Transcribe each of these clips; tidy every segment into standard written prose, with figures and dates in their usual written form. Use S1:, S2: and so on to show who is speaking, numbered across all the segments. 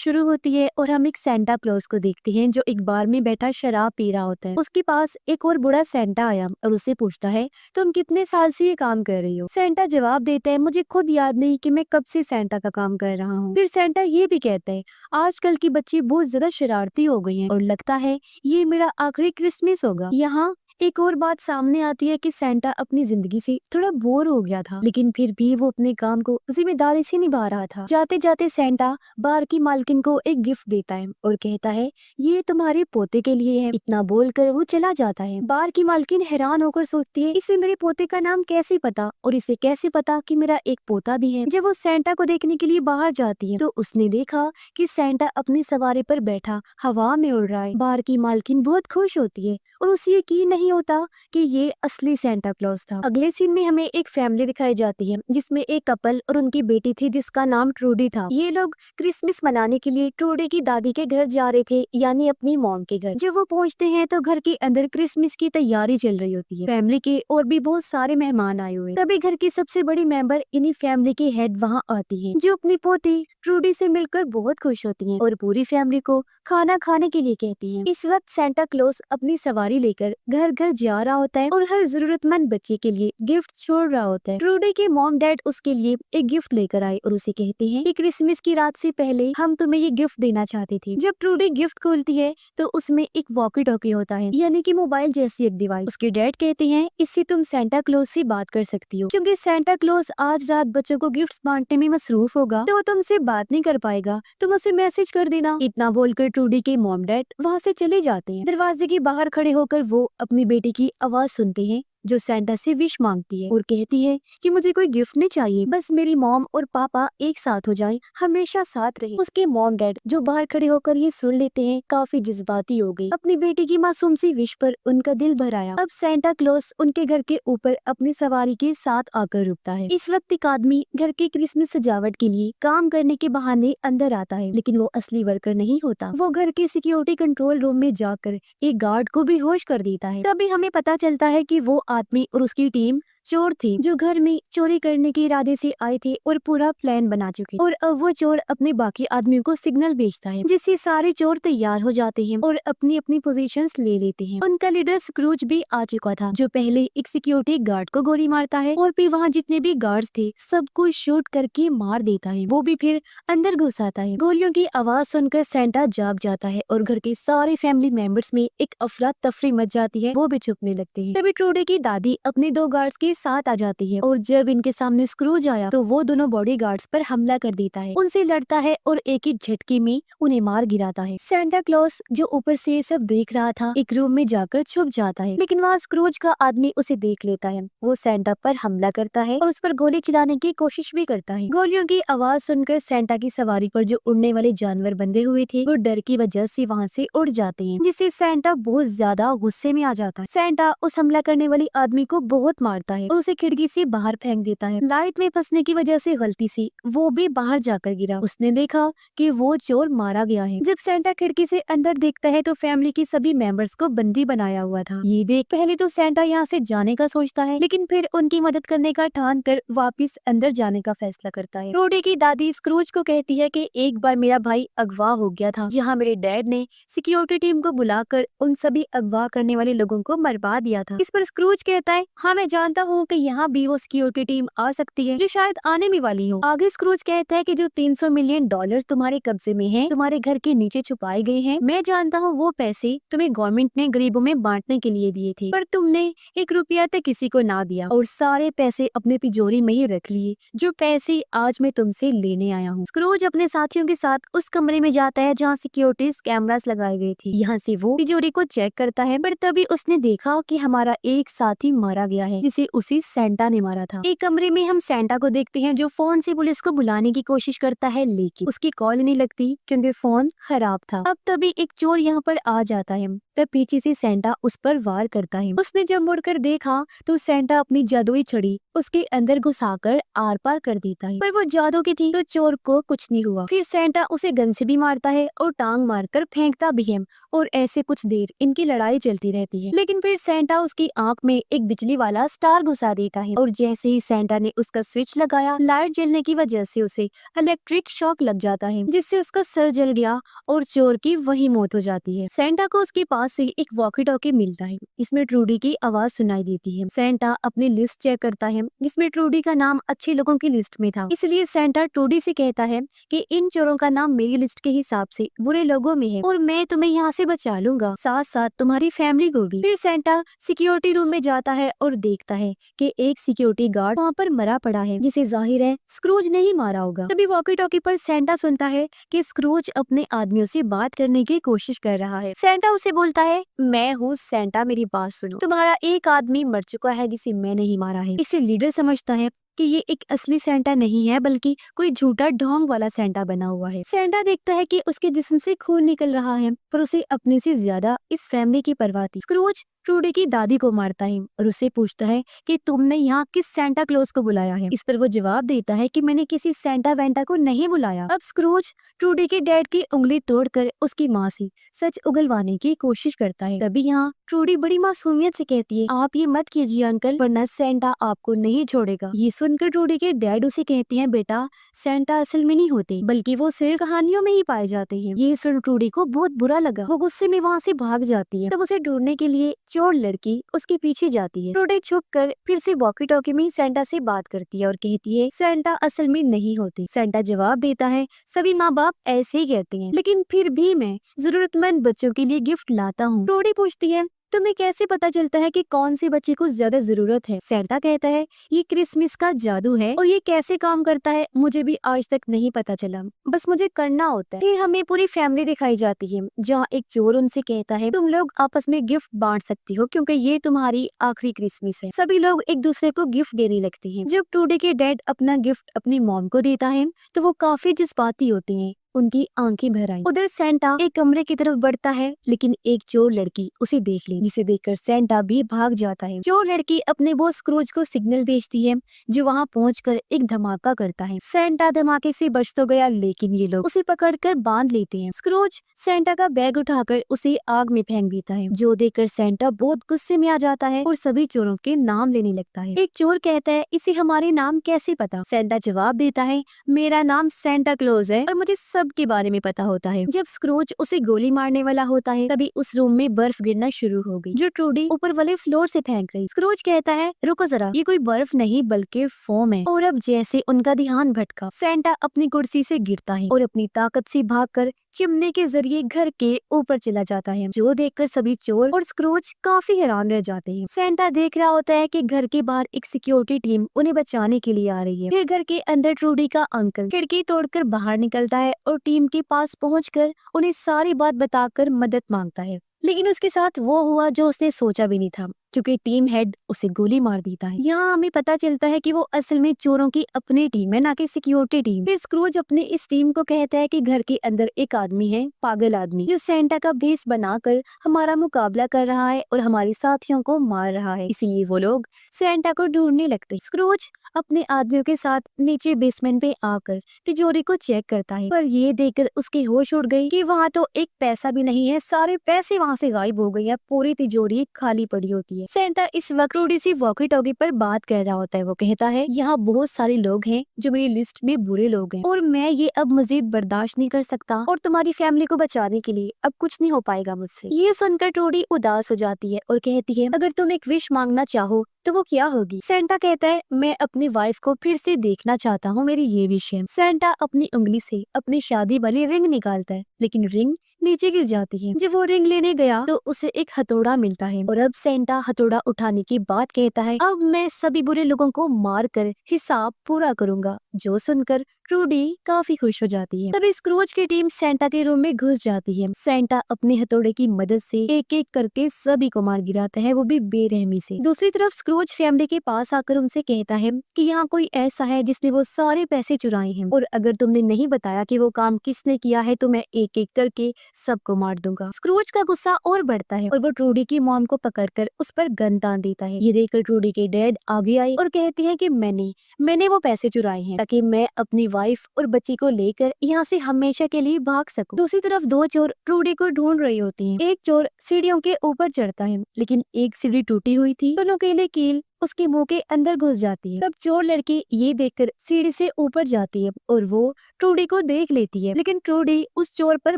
S1: शुरू होती है और हम एक सेंटा क्लॉज को देखते हैं जो एक बार में बैठा शराब पी रहा होता है। उसके पास एक और बूढ़ा सेंटा आया और उससे पूछता है, तुम कितने साल से ये काम कर रही हो? सेंटा जवाब देता है, मुझे खुद याद नहीं कि मैं कब से सेंटा का काम कर रहा हूँ। फिर सेंटा ये भी कहता है, आजकल की बच्ची बहुत ज्यादा शरारती हो गई हैं और लगता है ये मेरा आखिरी क्रिसमस होगा। यहाँ एक और बात सामने आती है कि सेंटा अपनी जिंदगी से थोड़ा बोर हो गया था, लेकिन फिर भी वो अपने काम को जिम्मेदारी से निभा रहा था। जाते जाते सेंटा बार की मालकिन को एक गिफ्ट देता है और कहता है, ये तुम्हारे पोते के लिए है। इतना बोलकर वो चला जाता है। बार की मालकिन हैरान होकर सोचती है, इसे मेरे पोते का नाम कैसे पता और इसे कैसे पता कि मेरा एक पोता भी है। जब वो सेंटा को देखने के लिए बाहर जाती है तो उसने देखा कि सेंटा अपनी सवारी पर बैठा हवा में उड़ रहा है। बार की मालकिन बहुत खुश होती है और उसे यकीन नहीं होता कि ये असली सेंटा क्लॉज था। अगले सीन में हमें एक फैमिली दिखाई जाती है जिसमें एक कपल और उनकी बेटी थी जिसका नाम ट्रूडी था। ये लोग क्रिसमस मनाने के लिए ट्रूडी की दादी के घर जा रहे थे, यानी अपनी मॉम के घर। जब वो पहुंचते हैं तो घर के अंदर क्रिसमस की तैयारी चल रही होती है। फैमिली के और भी बहुत सारे मेहमान आए हुए। तभी घर की सबसे बड़ी मेंबर इन्हीं फैमिली की हेड वहाँ आती है, जो अपनी पोती ट्रूडी से मिलकर बहुत खुश होती है और पूरी फैमिली को खाना खाने के लिए कहती है। इस वक्त सेंटा क्लॉज अपनी सवारी लेकर घर घर जा रहा होता है और हर जरूरतमंद बच्चे के लिए गिफ्ट छोड़ रहा होता है। ट्रूडी के मॉम डैड उसके लिए एक गिफ्ट लेकर आए और उसे कहते हैं कि क्रिसमस की रात से पहले हम तुम्हें ये गिफ्ट देना चाहते थे। जब ट्रूडी गिफ्ट खोलती है तो उसमें एक वॉकी टॉकी होता है, यानी कि मोबाइल जैसी एक डिवाइस। उसके डैड कहते हैं, इससे तुम सेंटा क्लॉज से बात कर सकती हो, क्योंकि सेंटा क्लॉज आज रात बच्चों को गिफ्ट बांटने में मसरूफ होगा तो वो तुमसे बात नहीं कर पाएगा, तुम उसे मैसेज कर देना। इतना बोलकर ट्रूडी के मॉम डैड वहाँ से चले जाते हैं। दरवाजे के बाहर खड़े होकर वो अपनी बेटी की आवाज सुनते हैं जो सेंटा से विश मांगती है और कहती है कि मुझे कोई गिफ्ट नहीं चाहिए, बस मेरी मॉम और पापा एक साथ हो जाएं, हमेशा साथ रहें। उसके मॉम डैड जो बाहर खड़े होकर ये सुन लेते हैं काफी जज्बाती हो गई। अपनी बेटी की मासूम सी विश पर उनका दिल भर आया। अब सेंटा क्लॉज उनके घर के ऊपर अपनी सवारी के साथ आकर रुकता है। इस वक्त एक आदमी घर की क्रिसमस सजावट के लिए काम करने के बहाने अंदर आता है, लेकिन वो असली वर्कर नहीं होता। वो घर के सिक्योरिटी कंट्रोल रूम में जाकर एक गार्ड को बेहोश कर देता है। तभी हमें पता चलता है कि वो आदमी और उसकी टीम चोर थे जो घर में चोरी करने के इरादे से आए थे और पूरा प्लान बना चुके। और अब वो चोर अपने बाकी आदमियों को सिग्नल भेजता है, जिससे सारे चोर तैयार हो जाते हैं और अपनी अपनी पोजीशंस ले लेते हैं। उनका लीडर स्क्रूज भी आ चुका था, जो पहले एक सिक्योरिटी गार्ड को गोली मारता है और फिर वहाँ जितने भी गार्ड्स थे सबको शूट करके मार देता है। वो भी फिर अंदर घुस आता है। गोलियों की आवाज सुनकर सेंटा जाग जाता है और घर के सारे फैमिली मेंबर्स में एक अफरा तफरी मच जाती है। वो भी छुपने लगते हैं। तभी ट्रूडी की दादी अपने दो गार्ड्स के साथ आ जाती है और जब इनके सामने स्क्रूज आया तो वो दोनों बॉडी गार्ड्स पर हमला कर देता है, उनसे लड़ता है और एक ही झटके में उन्हें मार गिराता है। सेंटा क्लॉज जो ऊपर से ये सब देख रहा था एक रूम में जाकर छुप जाता है, लेकिन वहाँ स्क्रूज का आदमी उसे देख लेता है। वो सेंटा पर हमला करता है और उस पर गोली चलाने की कोशिश भी करता है। गोलियों की आवाज सुनकर सेंटा की सवारी पर जो उड़ने वाले जानवर बंधे हुए थे वो डर की वजह से वहाँ से उड़ जाते हैं, जिससे सेंटा बहुत ज्यादा गुस्से में आ जाता है। सेंटा उस हमला करने वाले आदमी को बहुत मारता है और उसे खिड़की से बाहर फेंक देता है। लाइट में फंसने की वजह से गलती से वो भी बाहर जाकर गिरा। उसने देखा कि वो चोर मारा गया है। जब सेंटा खिड़की से अंदर देखता है तो फैमिली के सभी मेंबर्स को बंदी बनाया हुआ था। ये देख पहले तो सेंटा यहाँ से जाने का सोचता है, लेकिन फिर उनकी मदद करने का ठान कर वापिस अंदर जाने का फैसला करता है। ट्रूडी की दादी स्क्रूज को कहती है कि एक बार मेरा भाई अगवा हो गया था, जहाँ मेरे डैड ने सिक्योरिटी टीम को बुलाकर उन सभी अगवा करने वाले लोगों को मरवा दिया था। इस पर स्क्रूज कहता है, हाँ मैं जानता हूँ कि यहाँ भी वो सिक्योरिटी टीम आ सकती है जो शायद आने में वाली हो। आगे स्क्रूज कहता है कि जो 300 मिलियन डॉलर तुम्हारे कब्जे में हैं, तुम्हारे घर के नीचे छुपाए गए हैं, मैं जानता हूँ वो पैसे तुम्हें गवर्नमेंट ने गरीबों में बांटने के लिए दिए थे, पर तुमने 1 रुपया तक किसी को ना दिया और सारे पैसे अपने तिजोरी में ही रख लिए, जो पैसे आज मैं तुमसे लेने आया हूँ। स्क्रूज अपने साथियों के साथ उस कमरे में जाता है जहाँ सिक्योरिटीज कैमरास लगाए गए थे। यहाँ से वो तिजोरी को चेक करता है, पर तभी उसने देखा कि हमारा एक साथी मारा गया है, जिसे उसी सेंटा ने मारा था। एक कमरे में हम सेंटा को देखते हैं जो फोन से पुलिस को बुलाने की कोशिश करता है, लेकिन उसकी कॉल नहीं लगती क्योंकि फोन खराब था। अब तभी एक चोर यहाँ पर आ जाता है, तब पीछे से सेंटा उस पर वार करता है। उसने जब मुड़कर देखा तो सेंटा अपनी जादुई छड़ी उसके अंदर घुसाकर आर पार कर देता है, पर वो जादू की थी तो चोर को कुछ नहीं हुआ। फिर सेंटा उसे गन से भी मारता है और टांग मारकर फेंकता भी है और ऐसे कुछ देर इनकी लड़ाई चलती रहती है। लेकिन फिर सेंटा उसकी आंख में एक बिजली वाला स्टार घुसा देता है और जैसे ही सेंटा ने उसका स्विच लगाया, लाइट जलने की वजह से उसे इलेक्ट्रिक शॉक लग जाता है, जिससे उसका सर जल गया और चोर की वही मौत हो जाती है। सेंटा को उसके पास से एक वॉकी टॉकी मिलता है, इसमें ट्रूडी की आवाज सुनाई देती है। सेंटा अपनी लिस्ट चेक करता है, जिसमें ट्रूडी का नाम अच्छे लोगों की लिस्ट में था, इसलिए सेंटा ट्रूडी से कहता है कि इन चोरों का नाम मेरी लिस्ट के हिसाब से बुरे लोगों में है और मैं तुम्हें यहाँ से बचा लूंगा, साथ साथ तुम्हारी फैमिली को भी। फिर सेंटा सिक्योरिटी रूम में जाता है और देखता है कि एक सिक्योरिटी गार्ड वहाँ पर मरा पड़ा है, जिसे जाहिर है स्क्रूज ने ही मारा होगा। तभी वॉकी टॉकी पर सेंटा सुनता है कि स्क्रूज अपने आदमियों से बात करने की कोशिश कर रहा है। सेंटा उसे बोलता है, मैं हूँ सेंटा, मेरी बात सुनो, तुम्हारा एक आदमी मर चुका है जिसे मैंने ही मारा है। इसे लीडर समझता है कि ये एक असली सेंटा नहीं है, बल्कि कोई झूठा ढोंग वाला सेंटा बना हुआ है। सेंटा देखता है कि उसके जिस्म से खून निकल रहा है, पर उसे अपने से ज्यादा इस फैमिली की परवाह थी। स्क्रूज ट्रूडी की दादी को मारता है और उससे पूछता है कि तुमने यहाँ किस सेंटा क्लॉज को बुलाया है। इस पर वो जवाब देता है कि मैंने किसी सेंटा वेंटा को नहीं बुलाया। अब स्क्रूज ट्रूडी के डैड की उंगली तोड़कर उसकी माँ से सच उगलवाने की कोशिश करता है। तभी यहाँ ट्रूडी बड़ी मासूमियत से कहती है, आप ये मत कीजिए अंकल, वरना सेंटा आपको नहीं छोड़ेगा। ये सुनकर ट्रूडी के डैड उसे कहते हैं, बेटा सेंटा असल में नहीं होते, बल्कि वो सिर्फ कहानियों में ही पाए जाते हैं। ये सुन ट्रूडी को बहुत बुरा लगा, वो गुस्से में वहाँ से भाग जाती है। तब उसे ढूंढने के लिए चोर लड़की उसके पीछे जाती है। ट्रूडी छुप कर फिर से वॉकी टॉकी में सेंटा से बात करती है और कहती है, सेंटा असल में नहीं होते। सेंटा जवाब देता है, सभी माँ बाप ऐसे ही कहते हैं, लेकिन फिर भी मैं जरूरतमंद बच्चों के लिए गिफ्ट लाता हूँ। ट्रूडी पूछती है, तुम्हें कैसे पता चलता है कि कौन से बच्चे को ज्यादा जरूरत है? सेंटा कहता है, ये क्रिसमस का जादू है और ये कैसे काम करता है मुझे भी आज तक नहीं पता चला, बस मुझे करना होता है। फिर हमें पूरी फैमिली दिखाई जाती है, जहाँ एक चोर उनसे कहता है, तुम लोग आपस में गिफ्ट बांट सकती हो क्योंकि ये तुम्हारी आखिरी क्रिसमस है। सभी लोग एक दूसरे को गिफ्ट देने लगते हैं। जब ट्रूडी के डैड अपना गिफ्ट अपनी मॉम को देता है तो वो काफी जज्बाती होते हैं, उनकी आंखें भर आई। उधर सेंटा एक कमरे की तरफ बढ़ता है, लेकिन एक चोर लड़की उसे देख ली, जिसे देखकर सेंटा भी भाग जाता है। चोर लड़की अपने बॉस स्क्रूज को सिग्नल भेजती है, जो वहां पहुंचकर एक धमाका करता है। सेंटा धमाके से बच तो गया, लेकिन ये लोग उसे पकड़कर बांध लेते हैं। स्क्रूज सेंटा का बैग उठाकर उसे आग में फेंक देता है, जो देखकर सेंटा बहुत गुस्से में आ जाता है और सभी चोरों के नाम लेने लगता है। एक चोर कहता है, इसे हमारे नाम कैसे पता? सेंटा जवाब देता है, मेरा नाम सेंटा क्लॉज है और मुझे के बारे में पता होता है। जब स्क्रूज उसे गोली मारने वाला होता है, तभी उस रूम में बर्फ गिरना शुरू हो गई, जो ट्रूडी ऊपर वाले फ्लोर से फेंक रही। स्क्रूज कहता है, रुको जरा, ये कोई बर्फ नहीं बल्कि फोम है। और अब जैसे उनका ध्यान भटका, सेंटा अपनी कुर्सी से गिरता है और अपनी ताकत से भागकर चिमने के जरिए घर के ऊपर चला जाता है, जो देखकर सभी चोर और स्क्रूज काफी हैरान रह जाते हैं। सेंटा देख रहा होता है कि घर के बाहर एक सिक्योरिटी टीम उन्हें बचाने के लिए आ रही है। फिर घर के अंदर ट्रूडी का अंकल खिड़की तोड़कर बाहर निकलता है और टीम के पास पहुंचकर उन्हें सारी बात बताकर मदद मांगता है, लेकिन उसके साथ वो हुआ जो उसने सोचा भी नहीं था, क्योंकि टीम हेड उसे गोली मार देता है। यहाँ हमें पता चलता है कि वो असल में चोरों की अपनी टीम है, ना कि सिक्योरिटी टीम। फिर स्क्रूज अपने इस टीम को कहता है कि घर के अंदर एक आदमी है, पागल आदमी, जो सेंटा का भेष बनाकर हमारा मुकाबला कर रहा है और हमारे साथियों को मार रहा है, इसीलिए वो लोग सेंटा को ढूंढने लगते। स्क्रूज अपने आदमियों के साथ नीचे बेसमेंट पे आकर तिजोरी को चेक करता है, पर ये देखकर उसकी होश उड़ गई कि वहाँ तो एक पैसा भी नहीं है, सारे पैसे वहाँ से गायब हो गए हैं, पूरी तिजोरी खाली पड़ी होती है। सेंटा इस वक्त ट्रूडी से वॉकी टॉकी पर बात कर रहा होता है। वो कहता है, यहाँ बहुत सारे लोग हैं जो मेरी लिस्ट में बुरे लोग हैं और मैं ये अब मजीद बर्दाश्त नहीं कर सकता और तुम्हारी फैमिली को बचाने के लिए अब कुछ नहीं हो पाएगा मुझसे। ये सुनकर ट्रूडी उदास हो जाती है और कहती है, अगर तुम एक विश मांगना चाहो तो वो क्या होगी? सेंटा कहता है, मैं अपनी वाइफ को फिर से देखना चाहता हूँ, मेरी ये विश है। सेंटा अपनी उंगली से अपनी शादी वाली रिंग निकालता है, लेकिन रिंग नीचे गिर जाती है। जब वो रिंग लेने गया तो उसे एक हथौड़ा मिलता है और अब सेंटा हथौड़ा उठाने की बात कहता है, अब मैं सभी बुरे लोगों को मार कर हिसाब पूरा करूंगा। जो सुनकर ट्रूडी काफी खुश हो जाती है। तभी स्क्रूज की टीम सेंटा के रूम में घुस जाती है। सेंटा अपने हथौड़े की मदद से एक एक करके सभी को मार गिराता है, वो भी बेरहमी से। दूसरी तरफ स्क्रूज फैमिली के पास आकर उनसे कहता है कि यहाँ कोई ऐसा है जिसने वो सारे पैसे चुराए हैं और अगर तुमने नहीं बताया कि वो काम किसने किया है तो मैं एक एक करके सबको मार दूंगा। स्क्रूज का गुस्सा और बढ़ता है और वो ट्रूडी की मॉम को पकड़कर उस पर गन तान देता है। ये देखकर ट्रूडी के डैड आगे आई और कहती है कि मैंने वो पैसे चुराए हैं ताकि मैं अपनी वाइफ और बच्ची को लेकर यहाँ से हमेशा के लिए भाग सकूं। दूसरी तरफ दो चोर ट्रूडी को ढूंढ रही होती हैं। एक चोर सीढ़ियों के ऊपर चढ़ता है, लेकिन एक सीढ़ी टूटी हुई थी, दोनों के लिए कील उसके मुंह के अंदर घुस जाती है। तब चोर लड़की ये देखकर सीढ़ी से ऊपर जाती है और वो ट्रूडी को देख लेती है, लेकिन ट्रूडी उस चोर पर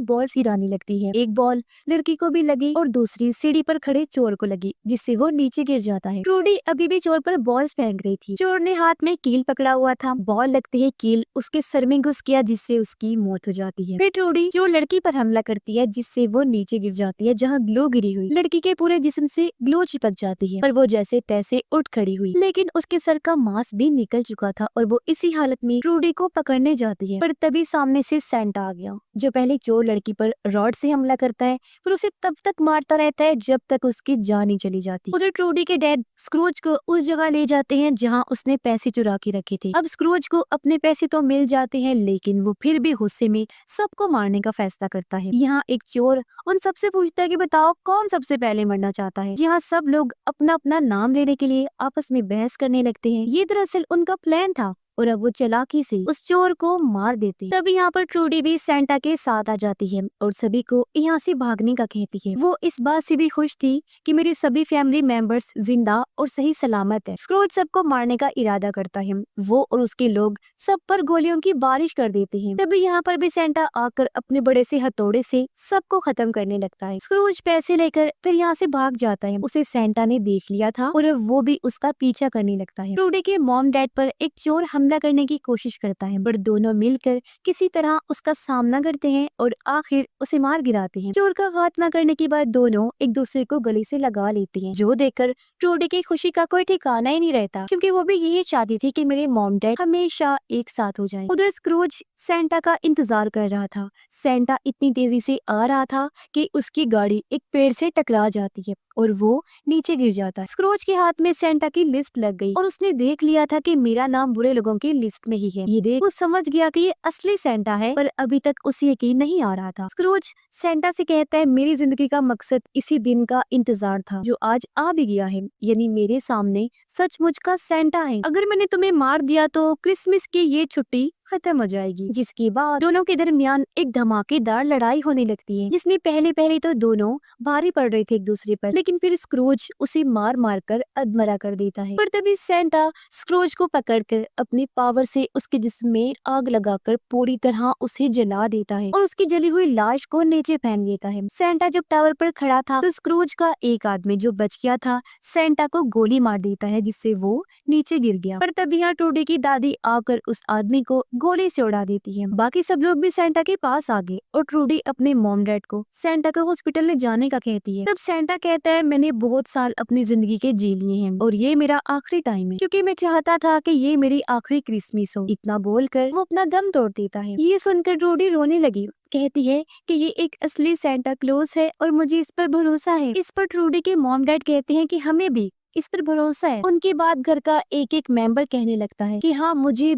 S1: बॉल गिराने लगती है। एक बॉल लड़की को भी लगी और दूसरी सीढ़ी पर खड़े चोर को लगी, जिससे वो नीचे गिर जाता है। ट्रूडी अभी भी चोर पर बॉल फेंक रही थी। चोर ने हाथ में कील पकड़ा हुआ था। बॉल लगते ही कील उसके सर में घुस गया, जिससे उसकी मौत हो जाती है। फिर ट्रूडी चोर लड़की पर हमला करती है, जिससे वो नीचे गिर जाती है जहाँ ग्लो गिरी हुई। लड़की के पूरे जिस्म से ग्लो चिपक जाती है, पर वो जैसे तैसे उठ खड़ी हुई, लेकिन उसके सर का मांस भी निकल चुका था और वो इसी हालत में ट्रूडी को पकड़ने जाती है। पर तभी सामने से सेंटा आ गया, जो पहले चोर लड़की पर रॉड से हमला करता है, फिर उसे तब तक मारता रहता है जब तक उसकी जान नहीं चली जाती। उधर ट्रूडी के डैड स्क्रूज को उस जगह ले जाते हैं जहां उसने पैसे चुरा के रखे थे। अब स्क्रूज को अपने पैसे तो मिल जाते हैं, लेकिन वो फिर भी गुस्से में सबको मारने का फैसला करता है। यहाँ एक चोर उन सबसे पूछता है कि बताओ कौन सबसे पहले मरना चाहता है। यहाँ सब लोग अपना अपना नाम लेने के लिए आपस में बहस करने लगते हैं। ये दरअसल उनका प्लान था और अब वो चालाकी से उस चोर को मार देती। तभी यहाँ पर ट्रूडी भी सेंटा के साथ आ जाती है और सभी को यहाँ से भागने का कहती है। वो इस बात से भी खुश थी कि मेरी सभी फैमिली मेंबर्स जिंदा और सही सलामत है। स्क्रूज सबको मारने का इरादा करता है। वो और उसके लोग सब पर गोलियों की बारिश कर देते हैं। तभी यहाँ पर भी सेंटा आकर अपने बड़े से हथौड़े से सबको खत्म करने लगता है। स्क्रूज पैसे लेकर फिर यहाँ से भाग जाता है। उसे सेंटा ने देख लिया था और वो भी उसका पीछा करने लगता है। ट्रूडी के मॉम डैड पर एक चोर हमला करने की कोशिश करता है, पर दोनों मिलकर किसी तरह उसका सामना करते हैं और आखिर उसे मार गिराते हैं। चोर का खात्मा करने के बाद दोनों एक दूसरे को गले से लगा लेते हैं, जो देखकर ट्रूडी की खुशी का कोई ठिकाना ही नहीं रहता, क्योंकि वो भी यही चाहती थी कि मेरे मॉम डैड हमेशा एक साथ हो जाएं। उधर स्क्रूज सेंटा का इंतजार कर रहा था। सेंटा इतनी तेजी से आ रहा था कि उसकी गाड़ी एक पेड़ से टकरा जाती है और वो नीचे गिर जाता है। स्क्रूज के हाथ में सेंटा की लिस्ट लग गई और उसने देख लिया था कि मेरा नाम बुरे लोगों की लिस्ट में ही है। ये देख वो समझ गया कि ये असली सेंटा है, पर अभी तक उसे यकीन नहीं आ रहा था। स्क्रूज सेंटा से कहता है मेरी जिंदगी का मकसद इसी दिन का इंतजार था, जो आज आ भी गया है, यानी मेरे सामने सचमुच का सेंटा है। अगर मैंने तुम्हें मार दिया तो क्रिसमस की ये छुट्टी खत्म हो जाएगी। जिसके बाद दोनों के दरमियान एक धमाकेदार लड़ाई होने लगती है, जिसमें पहले पहले तो दोनों भारी पड़ रहे थे एक दूसरे पर, लेकिन फिर स्क्रूज उसे मार मार कर अधमरा कर देता है। पर तभी सेंटा स्क्रूज को पकड़कर अपनी पावर से उसके जिस्म में आग लगाकर पूरी तरह उसे जला देता है और उसकी जली हुई लाश को नीचे फेंक देता है। सेंटा जब टावर पर खड़ा था तो स्क्रूज का एक आदमी जो बच गया था सेंटा को गोली मार देता है, जिससे वो नीचे गिर गया। पर तभी यहाँ ट्रूडी की दादी आकर उस आदमी को गोली से उड़ा देती है। बाकी सब लोग भी सेंटा के पास आ गए और ट्रूडी अपने मॉम डैड को सेंटा को हॉस्पिटल ले जाने का कहती है। तब सेंटा कहता है मैंने बहुत साल अपनी जिंदगी के जी लिए हैं और ये मेरा आखिरी टाइम है, क्योंकि मैं चाहता था कि ये मेरी आखिरी क्रिसमस हो। इतना बोलकर वो अपना दम तोड़ देता है। ये सुनकर ट्रूडी रोने लगी, कहती है कि ये एक असली सेंटा क्लॉज है और मुझे इस पर भरोसा है। इस पर ट्रूडी के मॉम डैड कहते हैं कि हमें भी इस पर भरोसा है। उनके बाद घर का एक एक मेंबर कहने लगता है कि हाँ मुझे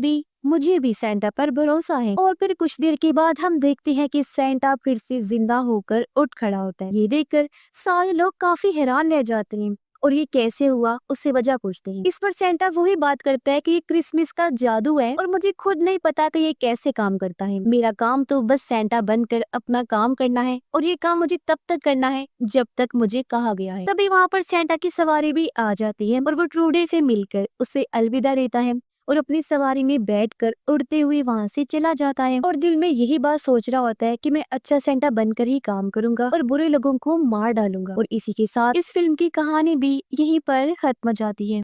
S1: भी सेंटा पर भरोसा है। और फिर कुछ देर के बाद हम देखते हैं कि सेंटा फिर से जिंदा होकर उठ खड़ा होता है। ये देखकर सारे लोग काफी हैरान रह जाते हैं और ये कैसे हुआ उससे वजह पूछते हैं। इस पर सेंटा वही बात करता है कि ये क्रिसमस का जादू है और मुझे खुद नहीं पता कि ये कैसे काम करता है। मेरा काम तो बस सेंटा बनकर अपना काम करना है और ये काम मुझे तब तक करना है जब तक मुझे कहा गया है। तभी वहाँ पर सेंटा की सवारी भी आ जाती है और वो ट्रूडी से मिलकर उसे अलविदा देता है और अपनी सवारी में बैठकर उड़ते हुए वहाँ से चला जाता है और दिल में यही बात सोच रहा होता है कि मैं अच्छा सेंटा बनकर ही काम करूंगा और बुरे लोगों को मार डालूंगा। और इसी के साथ इस फिल्म की कहानी भी यहीं पर खत्म हो जाती है।